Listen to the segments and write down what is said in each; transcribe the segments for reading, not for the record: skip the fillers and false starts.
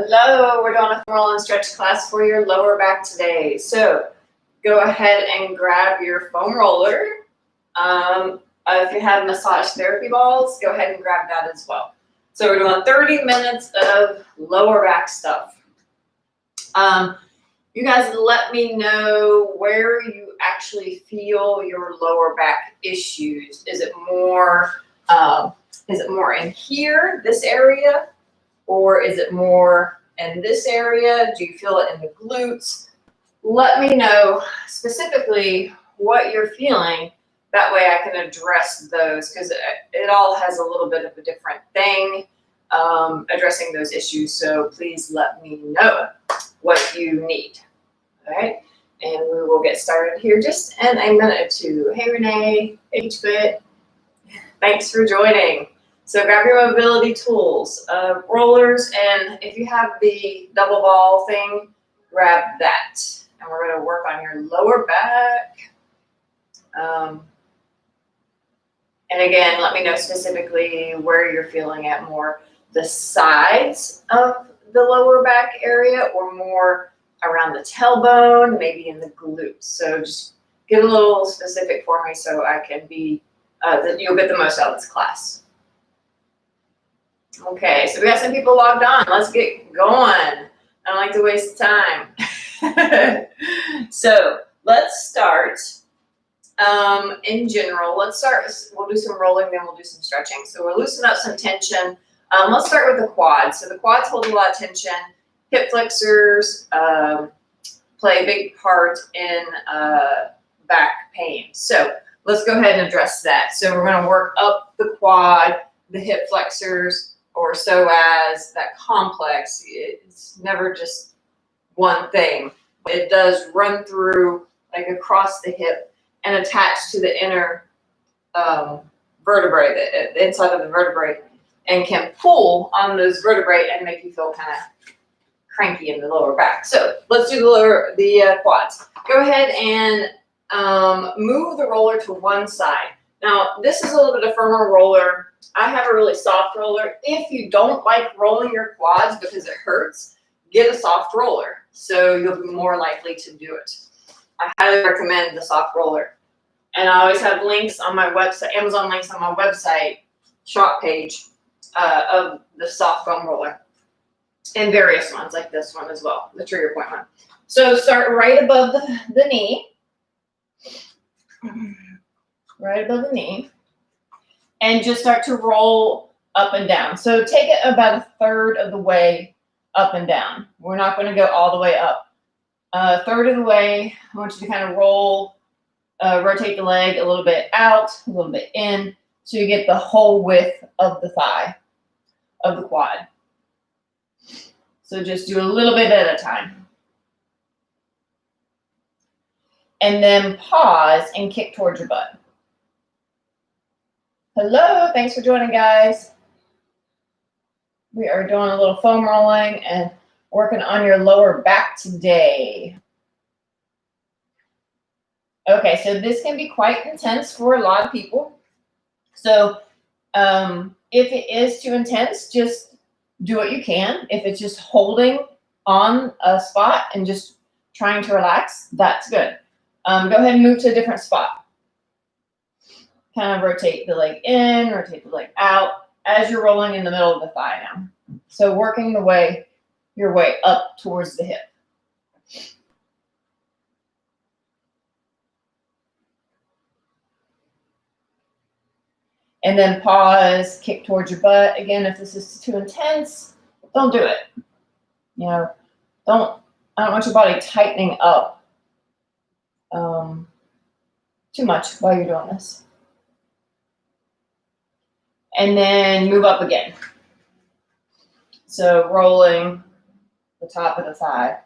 Hello, we're doing a roll and stretch class for your lower back today. So go ahead and grab your foam roller. If you have massage therapy balls, go ahead and grab that as well. So we're doing 30 minutes of lower back stuff. You guys let me know where you actually feel your lower back issues. Is it more in here, this area? Or is it more in this area? Do you feel it in the glutes? Let me know specifically what you're feeling. That way I can address those, because it all has a little bit of a different thing addressing those issues. So please let me know what you need. All right, and we will get started here just in a minute or two. Hey Renee, H-Fit, thanks for joining. So grab your mobility tools, rollers, and if you have the double ball thing, grab that. And we're going to work on your lower back. And again, let me know specifically where you're feeling at, more the sides of the lower back area or more around the tailbone, maybe in the glutes. So just get a little specific for me so I can be, that you'll get the most out of this class. Okay, so we got some people logged on. Let's get going. I don't like to waste time. So let's start in general. We'll do some rolling, then we'll do some stretching. So we'll loosen up some tension. Let's start with the quads. So the quads hold a lot of tension. Hip flexors play a big part in back pain. So let's go ahead and address that. So we're going to work up the quad, the hip flexors, or psoas, that complex. It's never just one thing. It does run through, like across the hip and attach to the inner vertebrae, the inside of the vertebrae, and can pull on those vertebrae and make you feel kind of cranky in the lower back. So let's do the quads. Go ahead and move the roller to one side. Now, this is a little bit of firmer roller. I have a really soft roller. If you don't like rolling your quads because it hurts, get a soft roller so you'll be more likely to do it. I highly recommend the soft roller. And I always have links on my website, Amazon links on my website shop page of the soft foam roller. And various ones like this one as well, the trigger point one. So start right above the knee. Right above the knee, and just start to roll up and down. So take it about a third of the way up and down. We're not going to go all the way up. A third of the way, I want you to kind of roll, rotate the leg a little bit out, a little bit in, so you get the whole width of the thigh, of the quad. So just do a little bit at a time. And then pause and kick towards your butt. Hello, thanks for joining, guys. We are doing a little foam rolling and working on your lower back today. Okay, so this can be quite intense for a lot of people. So if it is too intense, just do what you can. If it's just holding on a spot and just trying to relax, that's good. Go ahead and move to a different spot. Kind of rotate the leg in, rotate the leg out as you're rolling in the middle of the thigh now. So working your way up towards the hip. And then pause, kick towards your butt. Again, if this is too intense, don't do it. You know, I don't want your body tightening up too much while you're doing this. And then move up again. So rolling the top of the thigh.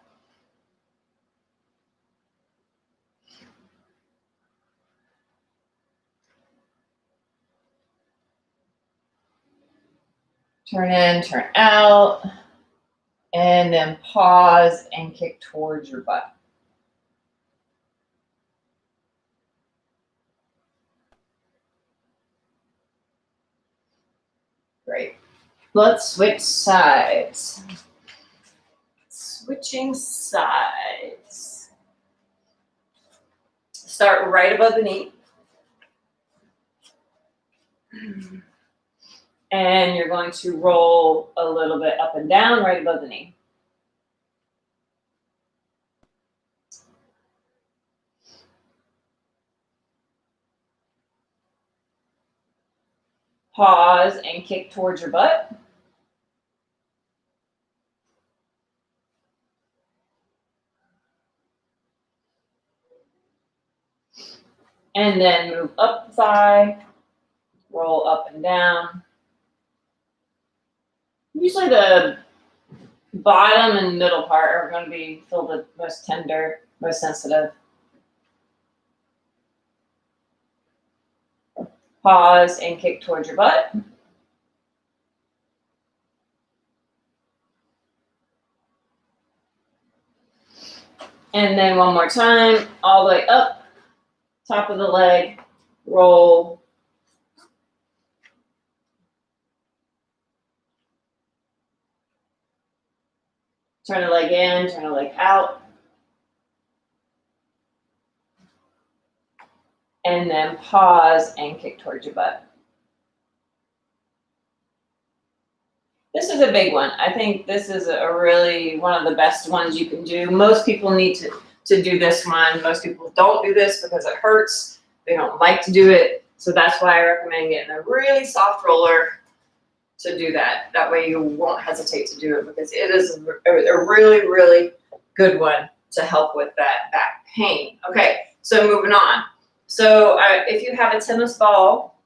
Turn in, turn out, and then pause and kick towards your butt. Great. Let's switch sides. Switching sides. Start right above the knee. And you're going to roll a little bit up and down right above the knee. Pause and kick towards your butt. And then move up the thigh, roll up and down. Usually the bottom and middle part are going to feel the most tender, most sensitive. Pause and kick towards your butt. And then one more time, all the way up, top of the leg, roll. Turn the leg in, turn the leg out. And then pause and kick towards your butt. This is a big one. I think this is a really one of the best ones you can do. Most people need to do this one. Most people don't do this because it hurts. They don't like to do it. So that's why I recommend getting a really soft roller to do that. That way you won't hesitate to do it because it is a really, really good one to help with that back pain. Okay, so moving on. So if you have a tennis ball,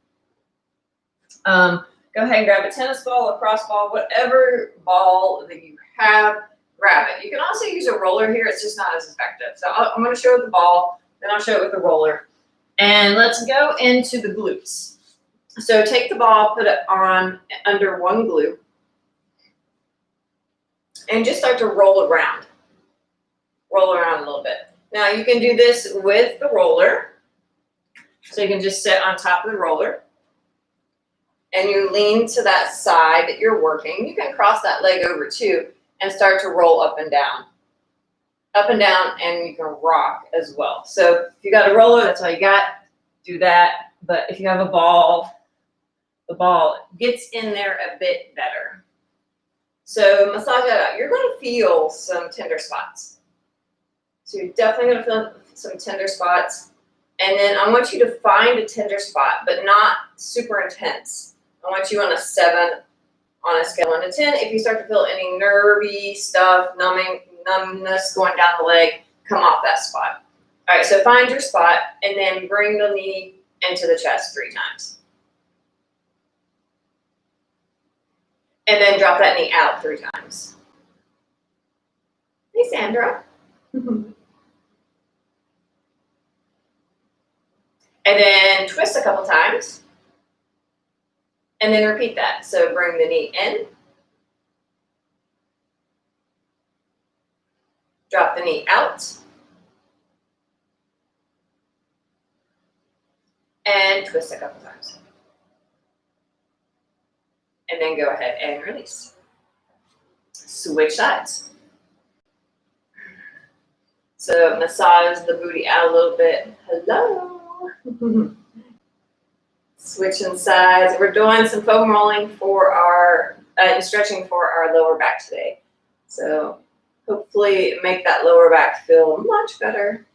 go ahead and grab a tennis ball, a cross ball, whatever ball that you have, grab it. You can also use a roller here. It's just not as effective. So I'm going to show it with the ball, then I'll show it with the roller. And let's go into the glutes. So take the ball, put it on under one glute, and just start to roll around. Roll around a little bit. Now you can do this with the roller. So you can just sit on top of the roller and you lean to that side that you're working. You can cross that leg over too and start to roll up and down, and you can rock as well. So if you got a roller, that's all you got, do that. But if you have a ball, the ball gets in there a bit better. So massage that out. You're going to feel some tender spots. So you're definitely going to feel some tender spots. And then I want you to find a tender spot, but not super intense. I want you on a 7 on a scale of 1 to 10. If you start to feel any nervy stuff, numbness going down the leg, come off that spot. All right, so find your spot and then bring the knee into the chest 3 times. And then drop that knee out 3 times. Hey, Sandra. And then twist a couple times. And then repeat that. So bring the knee in. Drop the knee out. And twist a couple times. And then go ahead and release. Switch sides. So massage the booty out a little bit. Hello. Switching sides. We're doing some foam rolling for our and stretching for our lower back today. So hopefully make that lower back feel much better.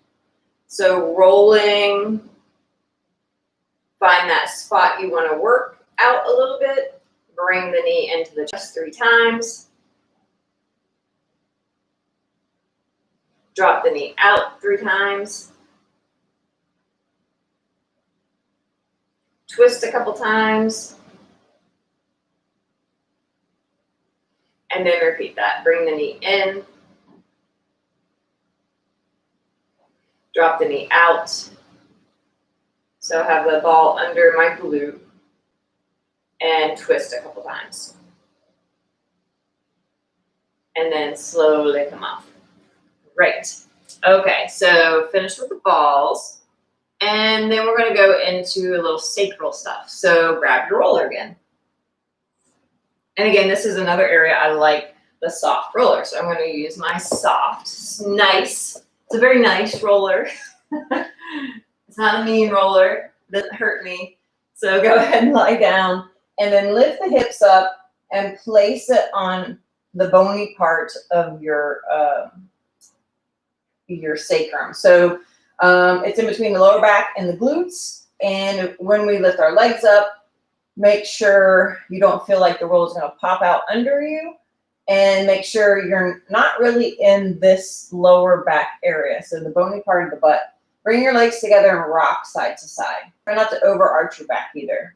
So rolling, find that spot you want to work out a little bit. Bring the knee into the chest 3 times. Drop the knee out 3 times. Twist a couple times. And then repeat that. Bring the knee in. Drop the knee out. So have the ball under my glute. And twist a couple times. And then slowly come off. Great. Okay, so finish with the balls. And then we're going to go into a little sacral stuff. So grab your roller again. And again, this is another area I like the soft roller. So I'm going to use my soft, nice, it's a very nice roller. It's not a mean roller, it doesn't hurt me. So go ahead and lie down and then lift the hips up and place it on the bony part of your sacrum. So it's in between the lower back and the glutes. And when we lift our legs up, make sure you don't feel like the roll is going to pop out under you, and make sure you're not really in this lower back area. So the bony part of the butt. Bring your legs together and rock side to side. Try not to overarch your back either.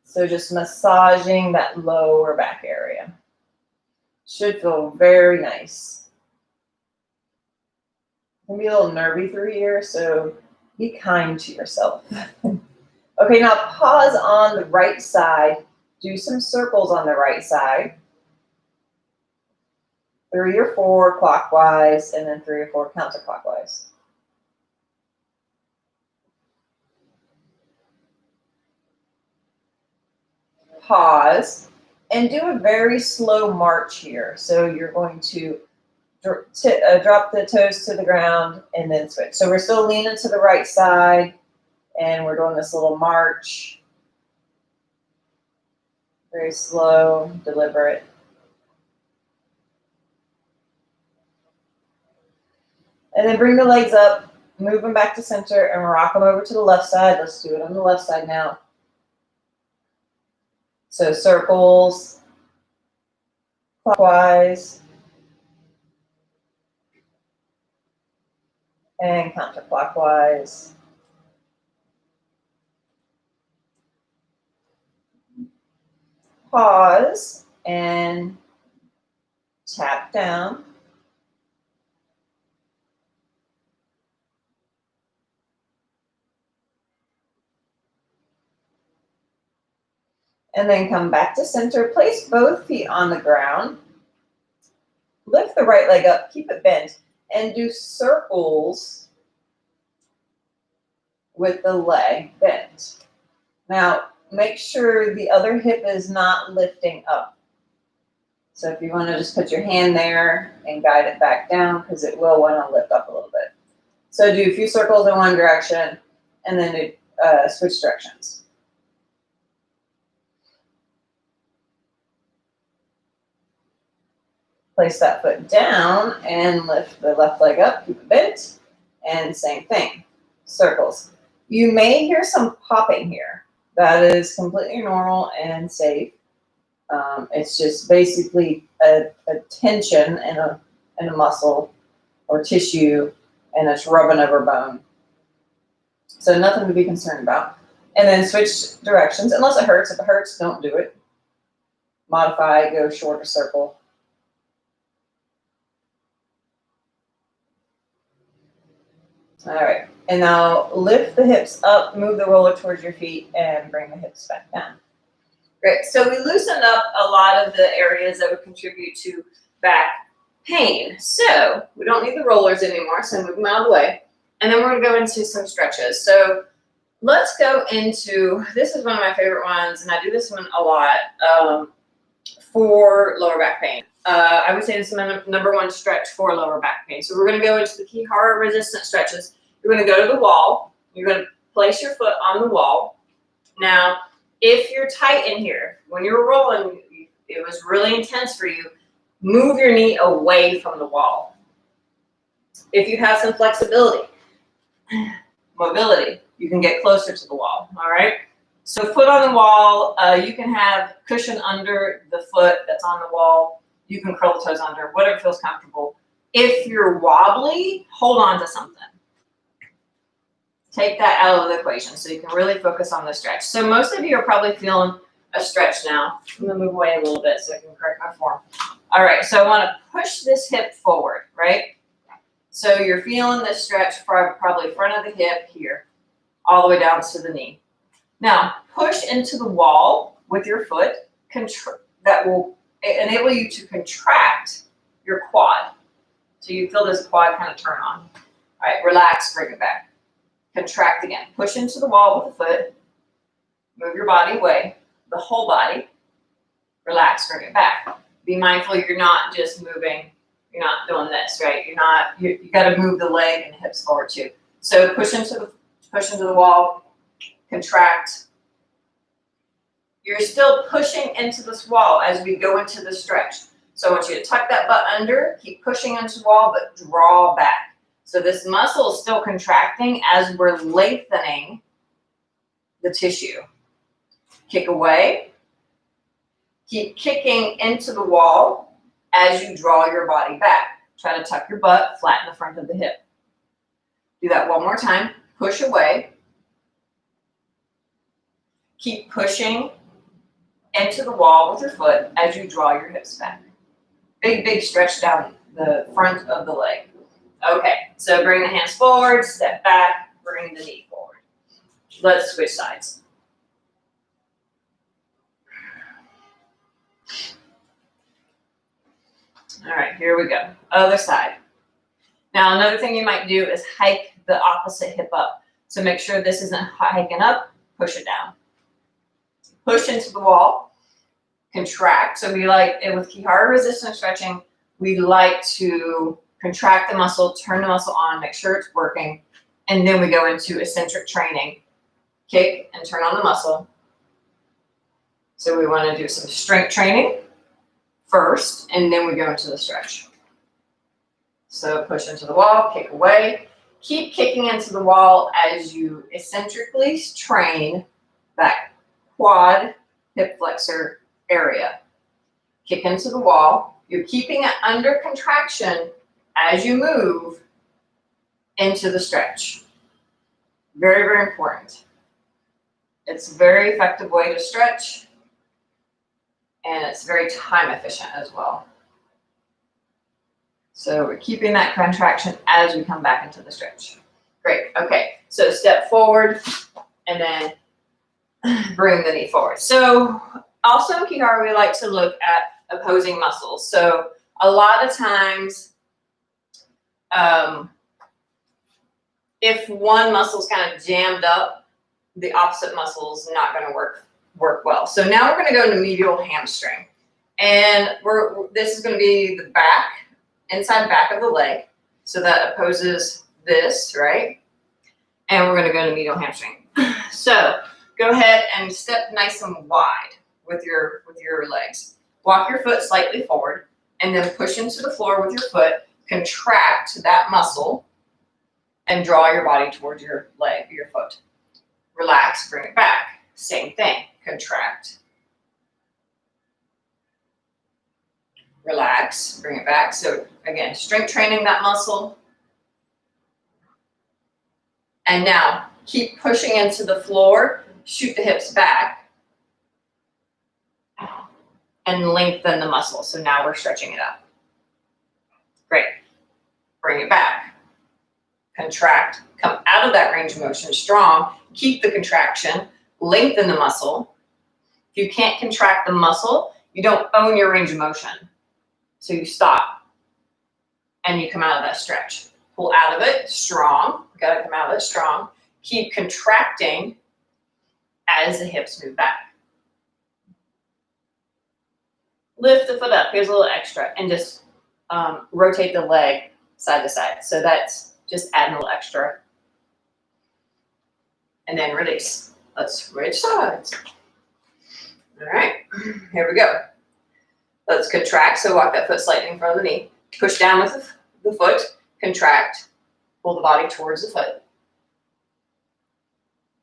So just massaging that lower back area. Should feel very nice. It can be a little nervy through here, so be kind to yourself. Okay, now pause on the right side. Do some circles on the right side. 3 or 4 clockwise, and then 3 or 4 counterclockwise. Pause and do a very slow march here. So you're going to drop the toes to the ground and then switch. So we're still leaning to the right side, and we're doing this little march. Very slow, deliberate. And then bring the legs up, move them back to center, and rock them over to the left side. Let's do it on the left side now. So circles, clockwise, and counterclockwise. Pause and tap down. And then come back to center. Place both feet on the ground. Lift the right leg up, keep it bent, and do circles with the leg bent. Now, make sure the other hip is not lifting up. So if you want to just put your hand there and guide it back down, because it will want to lift up a little bit. So do a few circles in one direction, and then do, switch directions. Place that foot down and lift the left leg up, keep it bent, and same thing, circles. You may hear some popping here. That is completely normal and safe. It's just basically a tension in a muscle or tissue, and it's rubbing over bone. So nothing to be concerned about. And then switch directions, unless it hurts. If it hurts, don't do it. Modify, go shorter circle. All right, and now lift the hips up, move the roller towards your feet, and bring the hips back down. Great, so we loosened up a lot of the areas that would contribute to back pain. So we don't need the rollers anymore, so move them out of the way. And then we're gonna go into some stretches. So let's go into, this is one of my favorite ones, and I do this one a lot for lower back pain. I would say this is my number one stretch for lower back pain. So we're going to go into the Keyhole resistant stretches. You're going to go to the wall. You're going to place your foot on the wall. Now, if you're tight in here, when you're rolling, it was really intense for you, move your knee away from the wall. If you have some flexibility, mobility, you can get closer to the wall, all right? So foot on the wall, you can have cushion under the foot that's on the wall. You can curl the toes under, whatever feels comfortable. If you're wobbly, hold on to something. Take that out of the equation so you can really focus on the stretch. So most of you are probably feeling a stretch now. I'm gonna move away a little bit so I can correct my form. All right, so I wanna push this hip forward, right? So you're feeling this stretch probably front of the hip here, all the way down to the knee. Now, push into the wall with your foot. That will enable you to contract your quad. So you feel this quad kind of turn on. All right, relax, bring it back. Contract again. Push into the wall with the foot. Move your body away. the whole body. Relax, bring it back. Be mindful you're not just moving, you're not doing this, right? You got to move the leg and the hips forward too. So push into the wall, contract. You're still pushing into this wall as we go into the stretch. So I want you to tuck that butt under, keep pushing into the wall, but draw back. So this muscle is still contracting as we're lengthening the tissue. Kick away. Keep kicking into the wall as you draw your body back. Try to tuck your butt, flatten the front of the hip. Do that one more time. Push away. Keep pushing into the wall with your foot as you draw your hips back. Big, big stretch down the front of the leg. Okay, so bring the hands forward, step back, bring the knee forward. Let's switch sides. All right, here we go. Other side. Now, another thing you might do is hike the opposite hip up. So make sure this isn't hiking up, push it down. Push into the wall, contract. So we like, with Keyhole resistance stretching, we like to contract the muscle, turn the muscle on, make sure it's working, and then we go into eccentric training. Kick and turn on the muscle. So we want to do some strength training first, and then we go into the stretch. So push into the wall, kick away. Keep kicking into the wall as you eccentrically train that quad hip flexor area. Kick into the wall. You're keeping it under contraction as you move into the stretch. Very, very important. It's a very effective way to stretch, and it's very time efficient as well. So we're keeping that contraction as we come back into the stretch. Great. Okay. So step forward and then bring the knee forward. So also in Keyhole, we like to look at opposing muscles. So a lot of times, if one muscle's kind of jammed up, the opposite muscle is not going to work well. So now we're going to go into medial hamstring, and this is going to be the back, inside back of the leg. So that opposes this, right? And we're going to go to medial hamstring. So go ahead and step nice and wide with your legs. Walk your foot slightly forward, and then push into the floor with your foot. Contract that muscle, and draw your body towards your leg, your foot. Relax, bring it back. Same thing. Contract. Relax, bring it back. So again, strength training that muscle. And now keep pushing into the floor. Shoot the hips back. And lengthen the muscle. So now we're stretching it up. Great. Bring it back. Contract. Come out of that range of motion strong. Keep the contraction. Lengthen the muscle. If you can't contract the muscle, you don't own your range of motion. So you stop. And you come out of that stretch. Pull out of it strong. You got to come out of it strong. Keep contracting as the hips move back. Lift the foot up. Here's a little extra. And just rotate the leg side to side. So that's just adding a little extra. And then release. Let's switch sides. All right, here we go. Let's contract. So walk that foot slightly in front of the knee. Push down with the foot. Contract. Pull the body towards the foot.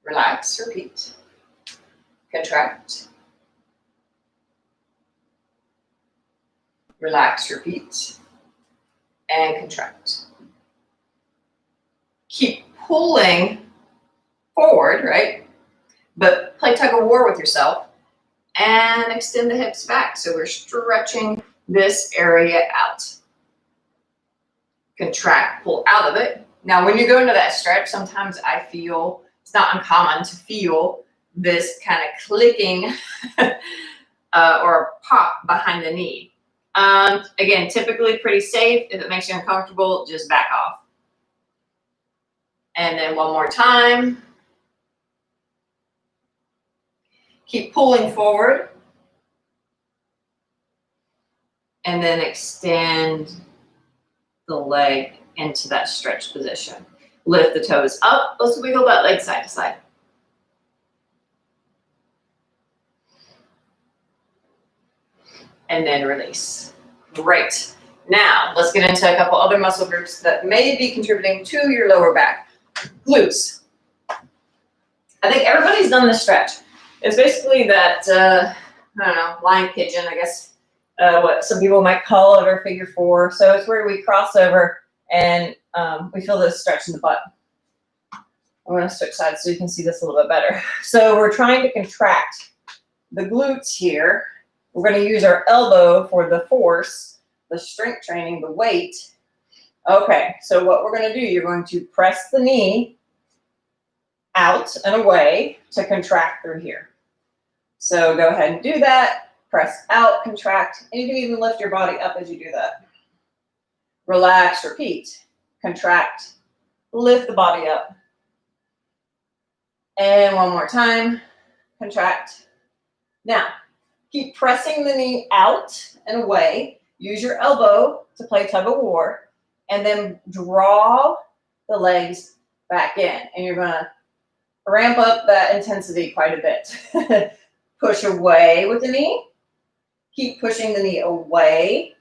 Relax. Repeat. Contract. Relax. Repeat. And contract. Keep pulling forward, right? But play tug of war with yourself and extend the hips back. So we're stretching this area out. Contract, pull out of it. Now, when you go into that stretch, sometimes I feel, it's not uncommon to feel this kind of clicking or pop behind the knee. Again, typically pretty safe. If it makes you uncomfortable, just back off. And then one more time. Keep pulling forward. And then extend the leg into that stretch position. Lift the toes up. Let's wiggle that leg side to side. And then release. Great. Now, let's get into a couple other muscle groups that may be contributing to your lower back. Glutes. I think everybody's done this stretch. It's basically that, I don't know, lying pigeon, I guess, what some people might call it, or figure four. So it's where we cross over and we feel this stretch in the butt. I'm going to switch sides so you can see this a little bit better. So we're trying to contract the glutes here. We're going to use our elbow for the force, the strength training, the weight. Okay, so what we're going to do, you're going to press the knee out and away to contract through here. So go ahead and do that. Press out, contract, and you can even lift your body up as you do that. Relax, repeat, contract, lift the body up. And one more time, contract. Now, keep pressing the knee out and away. Use your elbow to play tug of war, and then draw the legs back in. And you're gonna ramp up that intensity quite a bit. Push away with the knee. Keep pushing the knee away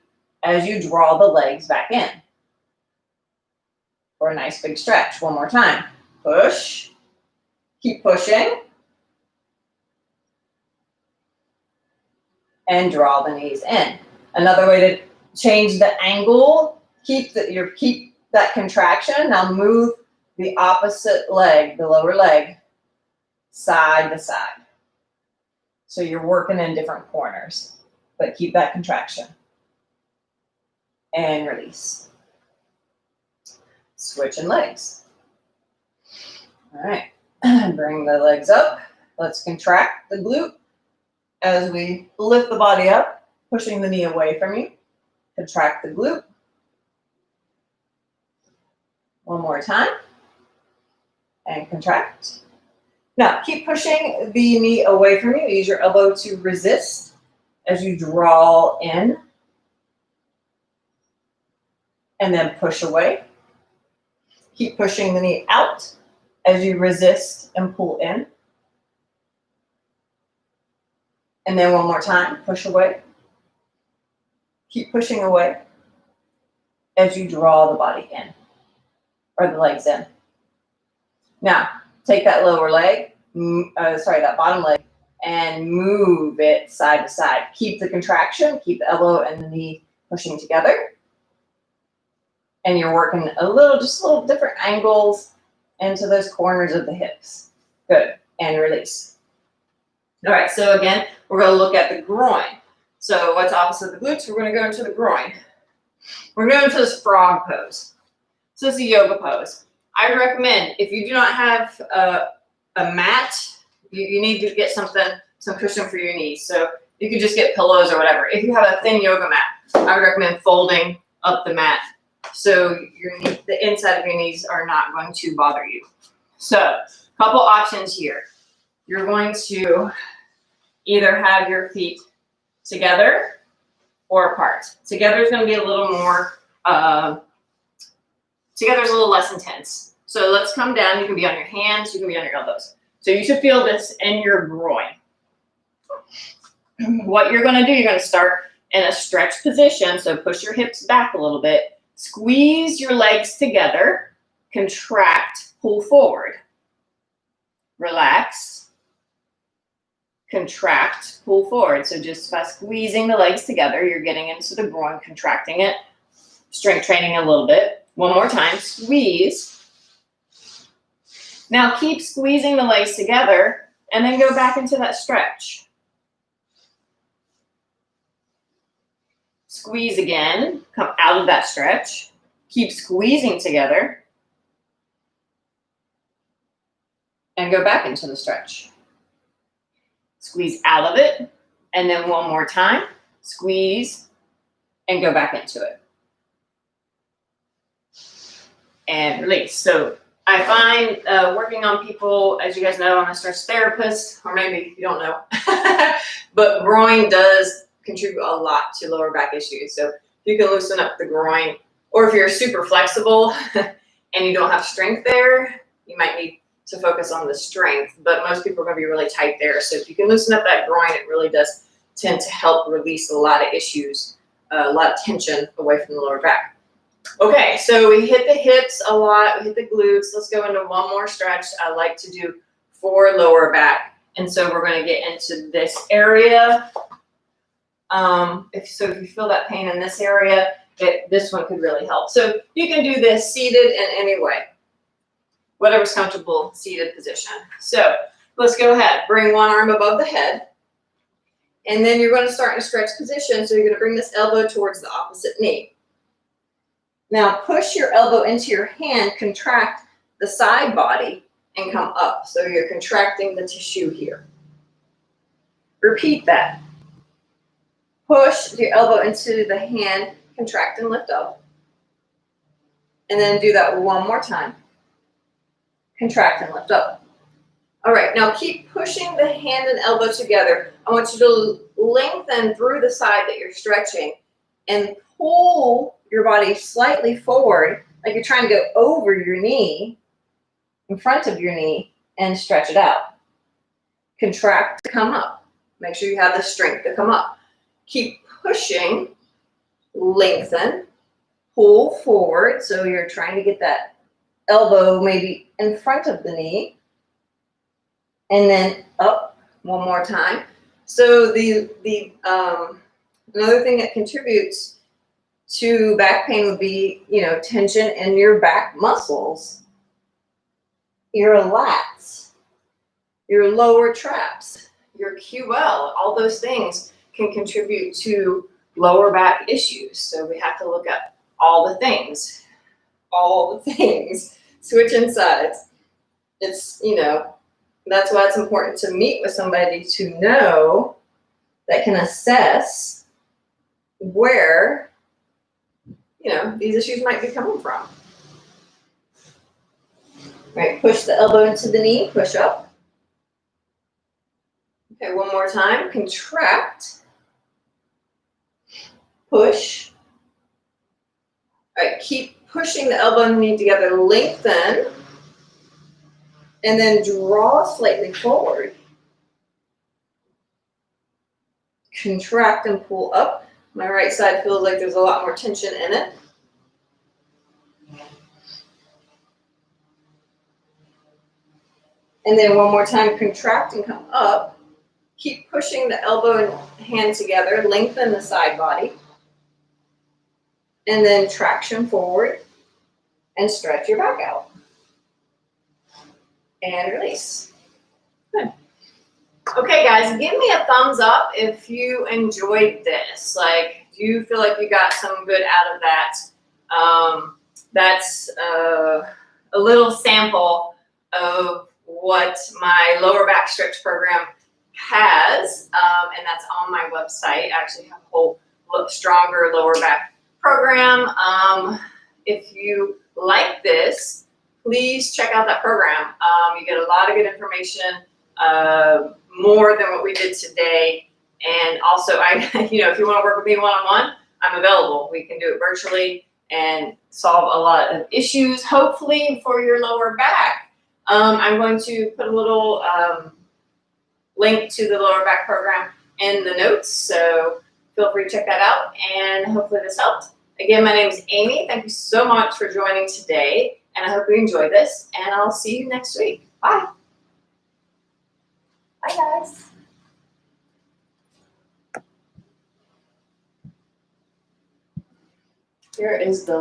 as you draw the legs back in. For a nice big stretch. One more time. Push. Keep pushing. And draw the knees in. Another way to change the angle, keep that contraction. Now move the opposite leg, the lower leg, side to side. So you're working in different corners. But keep that contraction. And release. Switching legs. All right. Bring the legs up. Let's contract the glute as we lift the body up, pushing the knee away from you. Contract the glute. One more time. And contract. Now, keep pushing the knee away from you. Use your elbow to resist as you draw in, and then push away. Keep pushing the knee out as you resist and pull in. And then one more time, push away. Keep pushing away as you draw the body in, or the legs in. Now, take that lower leg, that bottom leg, and move it side to side. Keep the contraction, keep the elbow and the knee pushing together. And you're working just a little different angles into those corners of the hips. Good, and release. All right, so again, we're gonna look at the groin. So what's opposite of the glutes? We're gonna go into the groin. We're going into this frog pose. So it's a yoga pose. I recommend, if you do not have a mat, you need to get some cushion for your knees. So you could just get pillows or whatever. If you have a thin yoga mat, I would recommend folding up the mat so the inside of your knees are not going to bother you. So a couple options here. You're going to either have your feet together or apart. Together is going to be a little more, together is a little less intense. So let's come down. You can be on your hands, you can be on your elbows. So you should feel this in your groin. What you're going to do, you're going to start in a stretch position. So push your hips back a little bit. Squeeze your legs together. Contract, pull forward. Relax. Contract, pull forward. So just by squeezing the legs together, you're getting into the groin, contracting it. Strength training a little bit. One more time. Squeeze. Now keep squeezing the legs together and then go back into that stretch. Squeeze again, come out of that stretch. Keep squeezing together and go back into the stretch. Squeeze out of it, and then one more time, squeeze and go back into it. And release. So I find working on people, as you guys know, I'm a stretch therapist, or maybe you don't know, but groin does contribute a lot to lower back issues. So if you can loosen up the groin, or if you're super flexible and you don't have strength there, you might need to focus on the strength, but most people are going to be really tight there. So if you can loosen up that groin, it really does tend to help release a lot of issues, a lot of tension away from the lower back. Okay, so we hit the hips a lot, we hit the glutes. Let's go into one more stretch I like to do for lower back. And so we're going to get into this area. If you feel that pain in this area, this one could really help. So you can do this seated in any way, whatever's comfortable seated position. So let's go ahead. Bring one arm above the head. And then you're going to start in a stretch position. So you're going to bring this elbow towards the opposite knee. Now push your elbow into your hand, contract the side body, and come up. So you're contracting the tissue here. Repeat that. Push your elbow into the hand, contract and lift up. And then do that one more time. Contract and lift up. All right, now keep pushing the hand and elbow together. I want you to lengthen through the side that you're stretching and pull your body slightly forward, like you're trying to go over your knee, in front of your knee, and stretch it out. Contract to come up. Make sure you have the strength to come up. Keep pushing, lengthen, pull forward, so you're trying to get that elbow maybe in front of the knee, and then up one more time. So another thing that contributes to back pain would be, tension in your back muscles, your lats, your lower traps, your QL. All those things can contribute to lower back issues. So we have to look at all the things, switching sides. It's, that's why it's important to meet with somebody to know that can assess where these issues might be coming from. Right, push the elbow into the knee, push up. Okay, one more time, contract, push. All right, keep pushing the elbow and knee together, lengthen, and then draw slightly forward. Contract and pull up. My right side feels like there's a lot more tension in it. And then one more time, contract and come up. Keep pushing the elbow and hand together, lengthen the side body. And then traction forward and stretch your back out. And release. Good. Okay, guys, give me a thumbs up if you enjoyed this. Like, do you feel like you got some good out of that? That's a little sample of what my lower back stretch program has, and that's on my website. I actually have a whole stronger lower back program. If you like this, please check out that program. You get a lot of good information, more than what we did today. And also, if you want to work with me one-on-one, I'm available. We can do it virtually and solve a lot of issues, hopefully, for your lower back. I'm going to put a little link to the lower back program in the notes, so feel free to check that out, and hopefully this helped. Again, my name is Amy. Thank you so much for joining today, and I hope you enjoyed this, and I'll see you next week. Bye. Bye, guys. Here is the